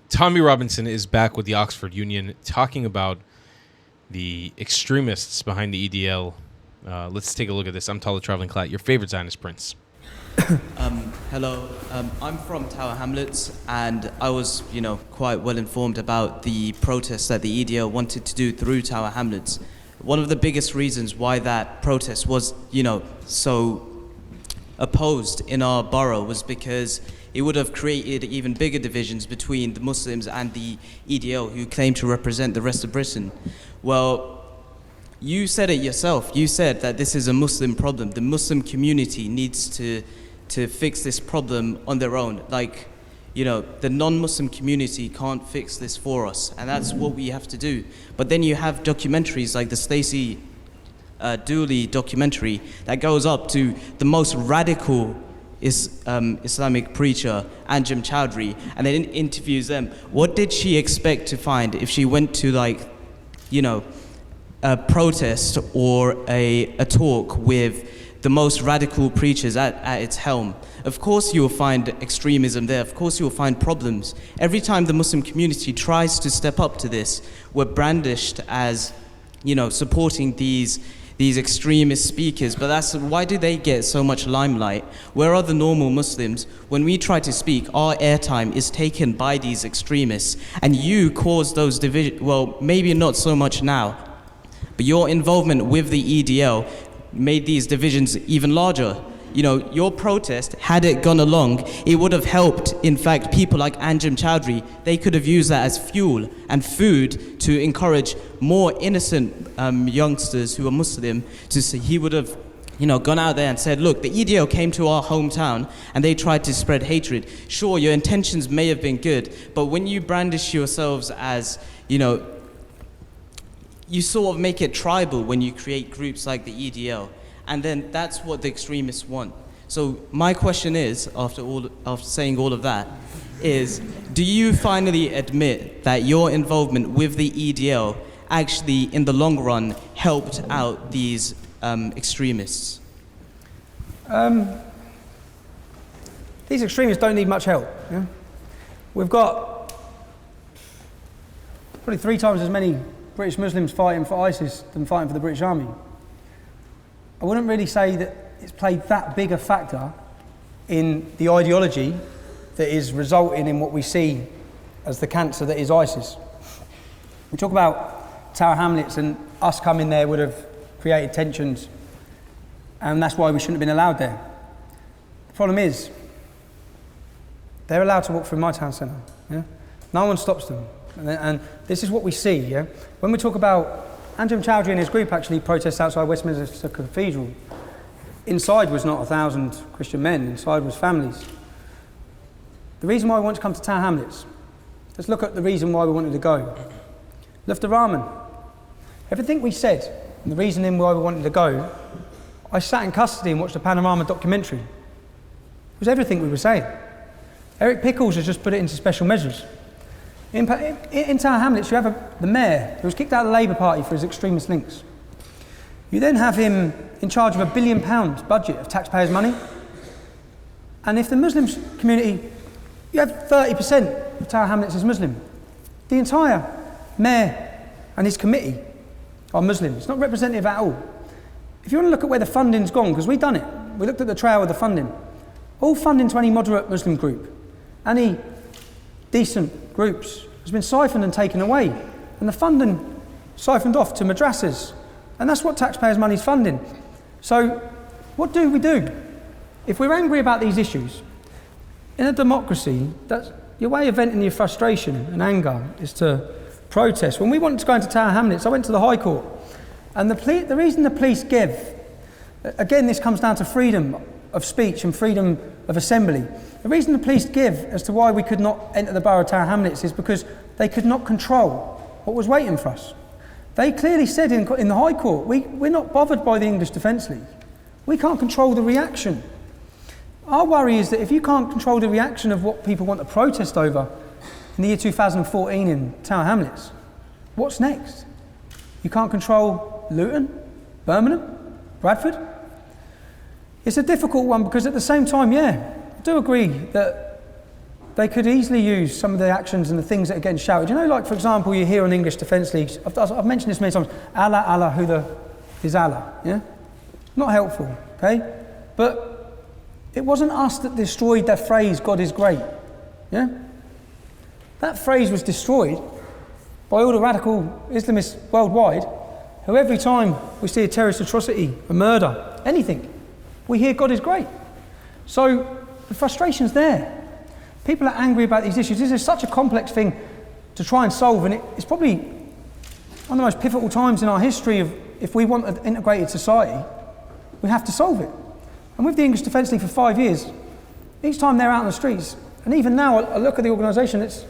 Tommy Robinson is back with the Oxford Union talking about the extremists behind the EDL. Let's take a look at this. I'm Tala Traveling Clat, your favorite Zionist prince. Hello, I'm from Tower Hamlets, and I was, quite well informed about the protests that the EDL wanted to do through Tower Hamlets. One of the biggest reasons why that protest was, so opposed in our borough was because it would have created even bigger divisions between the Muslims and the EDL, who claim to represent the rest of Britain. Well, you said it yourself. You said that this is a Muslim problem. The Muslim community needs to fix this problem on their own. The non-Muslim community can't fix this for us, and that's what we have to do. But then you have documentaries like the Stacey Dooley documentary that goes up to the most radical Islamic preacher, Anjem Chowdhury, and then interviews them. What did she expect to find if she went to a protest or a talk with the most radical preachers at its helm? Of course you will find extremism there. Of course you will find problems. Every time the Muslim community tries to step up to this, we're brandished as, supporting these extremist speakers. But why do they get so much limelight? Where are the normal Muslims? When we try to speak, our airtime is taken by these extremists, and you cause those divisions. Well, maybe not so much now, but your involvement with the EDL made these divisions even larger. Your protest, had it gone along, it would have helped, in fact, people like Anjem Chowdhury. They could have used that as fuel and food to encourage more innocent youngsters who are Muslim to see. He would have, gone out there and said, look, the EDL came to our hometown and they tried to spread hatred. Sure, your intentions may have been good, but when you brandish yourselves as, you sort of make it tribal when you create groups like the EDL. And then that's what the extremists want. So my question is, after saying all of that, is do you finally admit that your involvement with the EDL actually, in the long run, helped out these extremists? These extremists don't need much help. Yeah? We've got probably 3 times as many British Muslims fighting for ISIS than fighting for the British Army. I wouldn't really say that it's played that big a factor in the ideology that is resulting in what we see as the cancer that is ISIS. We talk about Tower Hamlets, and us coming there would have created tensions, and that's why we shouldn't have been allowed there. The problem is, they're allowed to walk through my town centre. Yeah? No one stops them. And this is what we see. Yeah? When we talk about Anjem Chowdhury and his group actually protest outside Westminster Cathedral. Inside was not 1,000 Christian men, inside was families. The reason why we want to come to Tower Hamlets, let's look at the reason why we wanted to go. Lufta Rahman. Everything we said, and the reasoning why we wanted to go, I sat in custody and watched a Panorama documentary. It was everything we were saying. Eric Pickles has just put it into special measures. In Tower Hamlets, you have the mayor who was kicked out of the Labour Party for his extremist links. You then have him in charge of £1 billion budget of taxpayers' money. And if the Muslim community, you have 30% of Tower Hamlets is Muslim. The entire mayor and his committee are Muslim. It's not representative at all. If you want to look at where the funding's gone, because we've done it, we looked at the trail of the funding. All funding to any moderate Muslim group, any decent groups, has been siphoned and taken away, and the funding siphoned off to madrasas, and that's what taxpayers' money is funding. So what do we do? If we're angry about these issues, in a democracy, that's your way of venting your frustration and anger is to protest. When we wanted to go into Tower Hamlets, I went to the High Court, and the reason the police give, again this comes down to freedom of speech and freedom of assembly. The reason the police give as to why we could not enter the borough of Tower Hamlets is because they could not control what was waiting for us. They clearly said in the High Court, we're not bothered by the English Defence League. We can't control the reaction. Our worry is that if you can't control the reaction of what people want to protest over in the year 2014 in Tower Hamlets, what's next? You can't control Luton, Birmingham, Bradford? It's a difficult one because at the same time, yeah, I do agree that they could easily use some of the actions and the things that are getting shouted. You know, like, for example, you hear on English Defence Leagues, I've mentioned this many times, Allah, Allah, who is Allah, yeah? Not helpful, okay? But it wasn't us that destroyed that phrase, God is great, yeah? That phrase was destroyed by all the radical Islamists worldwide, who every time we see a terrorist atrocity, a murder, anything, we hear God is great. So the frustration's there. People are angry about these issues. This is such a complex thing to try and solve, and it's probably one of the most pivotal times in our history of, if we want an integrated society, we have to solve it. And with the English Defence League for 5 years, each time they're out on the streets, and even now I look at the organisation, it's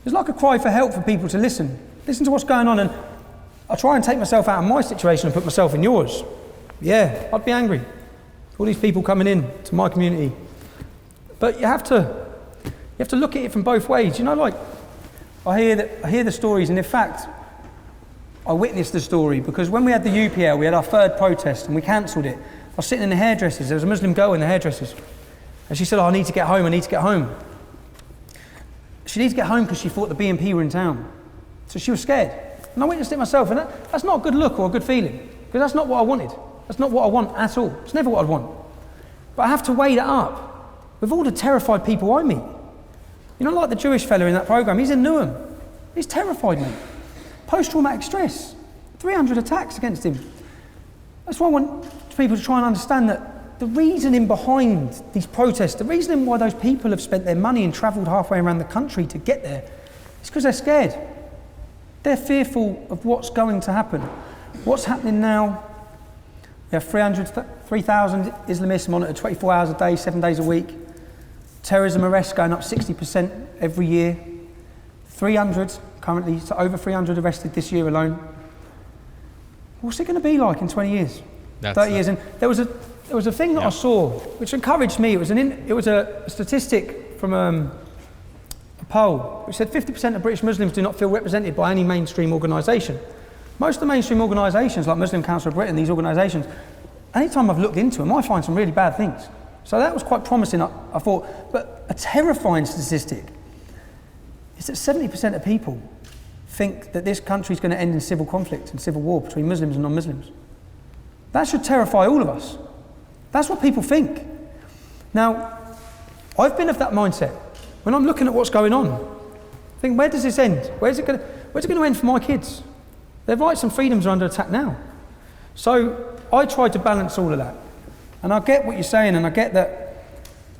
like a cry for help for people to listen to what's going on, and I try and take myself out of my situation and put myself in yours. Yeah, I'd be angry. All these people coming in to my community. But you have to look at it from both ways. You know, like, I hear the stories, and in fact, I witnessed the story, because when we had the UPL, we had our third protest and we cancelled it. I was sitting in the hairdressers, there was a Muslim girl in the hairdressers, and she said, I need to get home, I need to get home. She needs to get home because she thought the BNP were in town. So she was scared. And I witnessed it myself, and that's not a good look or a good feeling, because that's not what I wanted. That's not what I want at all. It's never what I'd want. But I have to weigh that up with all the terrified people I meet. You know, like the Jewish fella in that programme, he's in Newham. He's terrified, mate. Post-traumatic stress. 300 attacks against him. That's why I want people to try and understand that the reasoning behind these protests, the reasoning why those people have spent their money and travelled halfway around the country to get there, is because they're scared. They're fearful of what's going to happen. What's happening now? We have 3,000 Islamists monitored 24 hours a day, 7 days a week. Terrorism arrests going up 60% every year. 300 currently, so over 300 arrested this year alone. What's it going to be like in 20 years, 30 years? And there was a thing that I saw which encouraged me. It was a statistic from a poll which said 50% of British Muslims do not feel represented by any mainstream organisation. Most of the mainstream organisations, like Muslim Council of Britain, these organisations, anytime I've looked into them, I find some really bad things. So that was quite promising, I thought. But a terrifying statistic is that 70% of people think that this country is going to end in civil conflict and civil war between Muslims and non-Muslims. That should terrify all of us. That's what people think. Now, I've been of that mindset. When I'm looking at what's going on, I think, where does this end? Where's it going to end for my kids? Their rights and freedoms are under attack now. So I try to balance all of that. And I get what you're saying, and I get that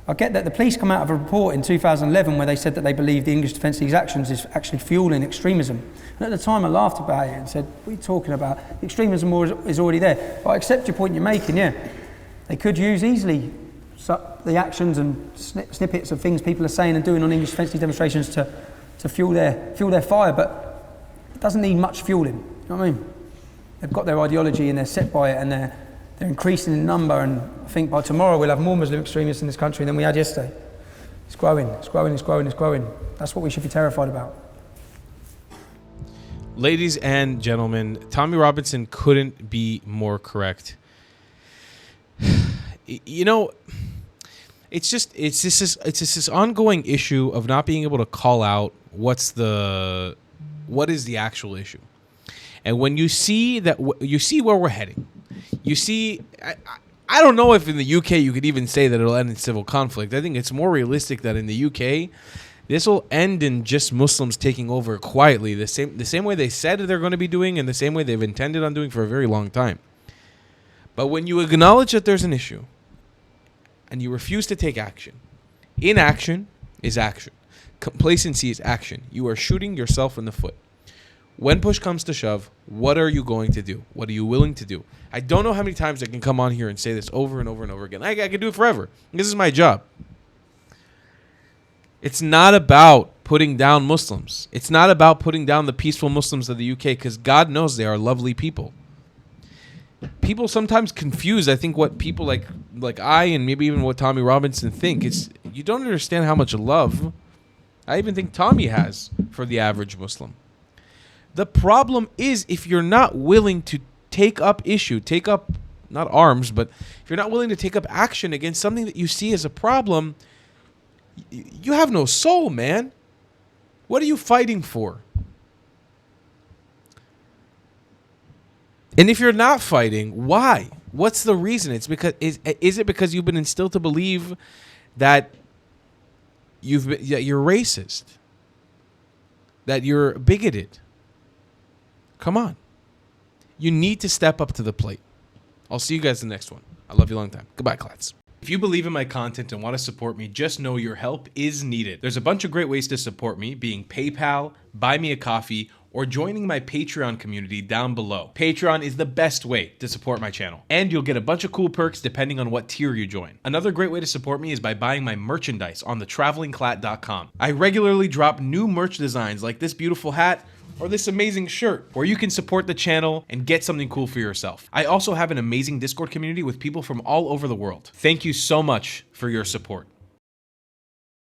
the police come out of a report in 2011 where they said that they believe the English Defence League's actions is actually fueling extremism. And at the time I laughed about it and said, what are you talking about? The extremism is already there. But I accept your point you're making, yeah. They could use easily the actions and snippets of things people are saying and doing on English Defence League demonstrations to fuel their fire, but it doesn't need much fueling. You know what I mean? They've got their ideology and they're set by it, and they're increasing in number, and I think by tomorrow we'll have more Muslim extremists in this country than we had yesterday. It's growing. That's what we should be terrified about. Ladies and gentlemen, Tommy Robinson couldn't be more correct. You know, it's just this ongoing issue of not being able to call out what is the actual issue. And when you see where we're heading, you see, I don't know if in the UK you could even say that it'll end in civil conflict. I think it's more realistic that in the UK, this will end in just Muslims taking over quietly, the same way they said they're going to be doing, and the same way they've intended on doing for a very long time. But when you acknowledge that there's an issue, and you refuse to take action, inaction is action. Complacency is action. You are shooting yourself in the foot. When push comes to shove, what are you going to do? What are you willing to do? I don't know how many times I can come on here and say this over and over and over again. I can do it forever. This is my job. It's not about putting down Muslims. It's not about putting down the peaceful Muslims of the UK, because God knows they are lovely people. People sometimes confuse, I think, what people like I and maybe even what Tommy Robinson think. It's, you don't understand how much love I even think Tommy has for the average Muslim. The problem is, if you're not willing to take up not arms, but if you're not willing to take up action against something that you see as a problem, You have no soul, man. What are you fighting for? And if you're not fighting, why? What's the reason? It's because is it because you've been instilled to believe that you're racist, that you're bigoted? Come on. You need to step up to the plate. I'll see you guys in the next one. I love you a long time. Goodbye, Clats. If you believe in my content and want to support me, just know your help is needed. There's a bunch of great ways to support me, being PayPal, Buy Me a Coffee, or joining my Patreon community down below. Patreon is the best way to support my channel, and you'll get a bunch of cool perks depending on what tier you join. Another great way to support me is by buying my merchandise on thetravelingclat.com. I regularly drop new merch designs like this beautiful hat, or this amazing shirt, where you can support the channel and get something cool for yourself. I also have an amazing Discord community with people from all over the world. Thank you so much for your support.